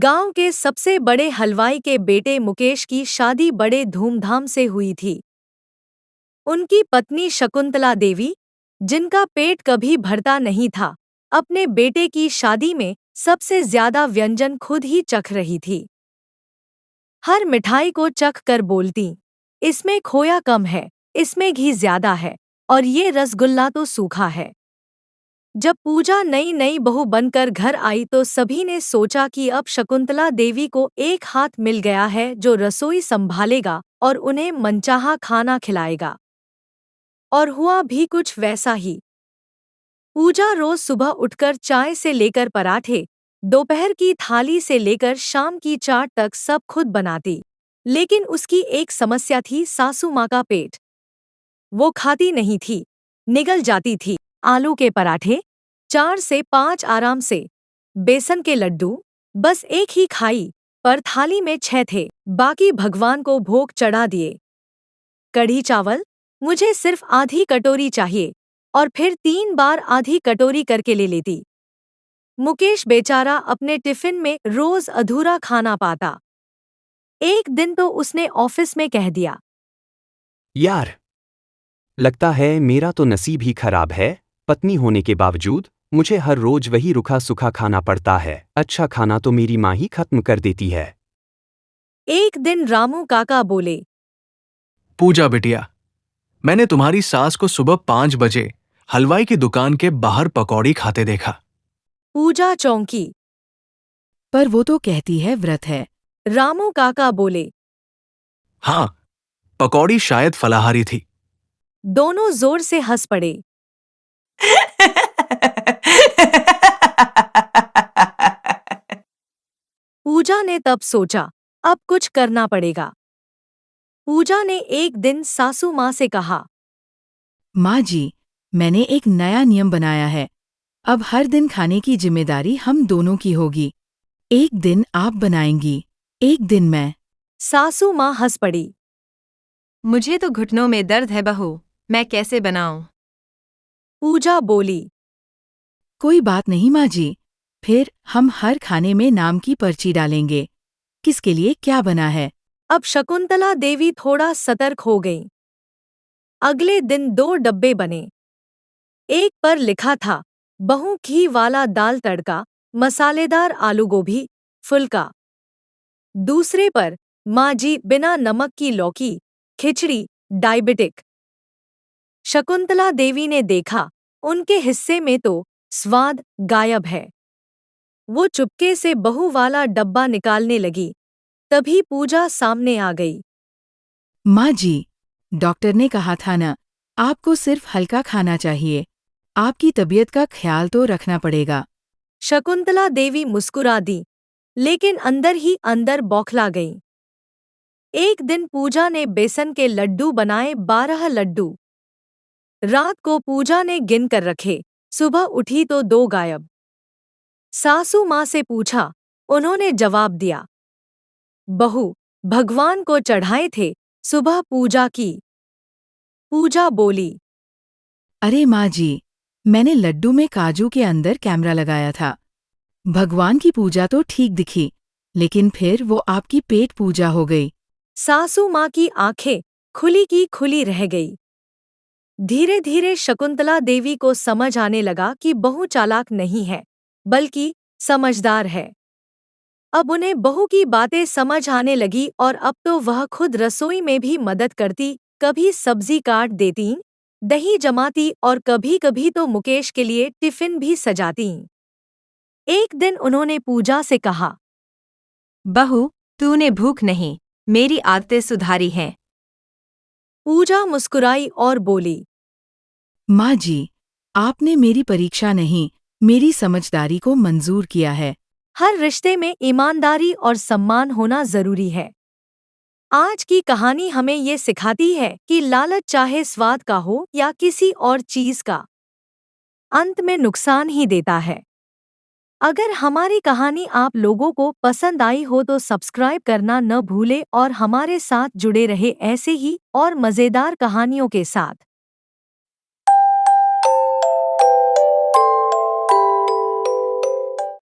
गांव के सबसे बड़े हलवाई के बेटे मुकेश की शादी बड़े धूमधाम से हुई थी। उनकी पत्नी शकुंतला देवी, जिनका पेट कभी भरता नहीं था, अपने बेटे की शादी में सबसे ज्यादा व्यंजन खुद ही चख रही थी। हर मिठाई को चख कर बोलती, इसमें खोया कम है, इसमें घी ज्यादा है, और ये रसगुल्ला तो सूखा है। जब पूजा नई नई बहू बनकर घर आई तो सभी ने सोचा कि अब शकुंतला देवी को एक हाथ मिल गया है जो रसोई संभालेगा और उन्हें मनचाहा खाना खिलाएगा। और हुआ भी कुछ वैसा ही। पूजा रोज सुबह उठकर चाय से लेकर पराठे, दोपहर की थाली से लेकर शाम की चाट तक सब खुद बनाती। लेकिन उसकी एक समस्या थी, सासू माँ का पेट। वो खाती नहीं थी, निगल जाती थी। आलू के पराठे 4 से 5 आराम से, बेसन के लड्डू बस एक ही खाई, पर थाली में 6 थे, बाकी भगवान को भोग चढ़ा दिए। कढ़ी चावल, मुझे सिर्फ आधी कटोरी चाहिए, और फिर 3 बार आधी कटोरी करके ले लेती। मुकेश बेचारा अपने टिफिन में रोज अधूरा खाना पाता। एक दिन तो उसने ऑफिस में कह दिया, यार, लगता है मेरा तो नसीब ही खराब है। पत्नी होने के बावजूद मुझे हर रोज वही रूखा सूखा खाना पड़ता है। अच्छा खाना तो मेरी माँ ही खत्म कर देती है। एक दिन रामू काका बोले, पूजा बिटिया, मैंने तुम्हारी सास को सुबह 5 बजे हलवाई की दुकान के बाहर पकौड़ी खाते देखा। पूजा चौंकी। पर वो तो कहती है व्रत है। रामू काका बोले। हाँ, पकौड़ी शायद फलाहारी थी। दोनों जोर से हंस पड़े। पूजा ने तब सोचा, अब कुछ करना पड़ेगा। पूजा ने एक दिन सासू माँ से कहा, माँ जी, मैंने एक नया नियम बनाया है। अब हर दिन खाने की जिम्मेदारी हम दोनों की होगी। एक दिन आप बनाएंगी, एक दिन मैं। सासू माँ हंस पड़ी। मुझे तो घुटनों में दर्द है बहू, मैं कैसे बनाऊं? पूजा बोली, कोई बात नहीं माँ जी, फिर हम हर खाने में नाम की पर्ची डालेंगे, किसके लिए क्या बना है। अब शकुंतला देवी थोड़ा सतर्क हो गई। अगले दिन 2 डब्बे बने। एक पर लिखा था, बहू घी वाला दाल तड़का, मसालेदार आलू गोभी, फुल्का। दूसरे पर, माँ जी बिना नमक की लौकी, खिचड़ी, डायबिटिक। शकुंतला देवी ने देखा, उनके हिस्से में तो स्वाद गायब है। वो चुपके से बहू वाला डब्बा निकालने लगी, तभी पूजा सामने आ गई। माँ जी, डॉक्टर ने कहा था ना, आपको सिर्फ हल्का खाना चाहिए। आपकी तबीयत का ख्याल तो रखना पड़ेगा। शकुंतला देवी मुस्कुरा दी, लेकिन अंदर ही अंदर बौखला गई। एक दिन पूजा ने बेसन के लड्डू बनाए, 12 लड्डू। रात को पूजा ने गिन कर रखे, सुबह उठी तो 2 गायब। सासू माँ से पूछा, उन्होंने जवाब दिया, बहू, भगवान को चढ़ाए थे, सुबह पूजा की। पूजा बोली, अरे माँ जी, मैंने लड्डू में काजू के अंदर कैमरा लगाया था। भगवान की पूजा तो ठीक दिखी, लेकिन फिर वो आपकी पेट पूजा हो गई। सासू माँ की आंखें खुली की खुली रह गई। धीरे धीरे शकुंतला देवी को समझ आने लगा कि बहू चालाक नहीं है, बल्कि समझदार है। अब उन्हें बहू की बातें समझ आने लगी और अब तो वह खुद रसोई में भी मदद करती, कभी सब्जी काट देती, दही जमाती और कभी कभी तो मुकेश के लिए टिफिन भी सजाती। एक दिन उन्होंने पूजा से कहा, बहू, तूने भूख नहीं, मेरी आदतें सुधारी हैं। पूजा मुस्कुराई और बोली, माँ जी, आपने मेरी परीक्षा नहीं, मेरी समझदारी को मंजूर किया है। हर रिश्ते में ईमानदारी और सम्मान होना जरूरी है। आज की कहानी हमें ये सिखाती है कि लालच चाहे स्वाद का हो या किसी और चीज का, अंत में नुकसान ही देता है। अगर हमारी कहानी आप लोगों को पसंद आई हो तो सब्सक्राइब करना न भूले और हमारे साथ जुड़े रहे ऐसे ही और मज़ेदार कहानियों के साथ।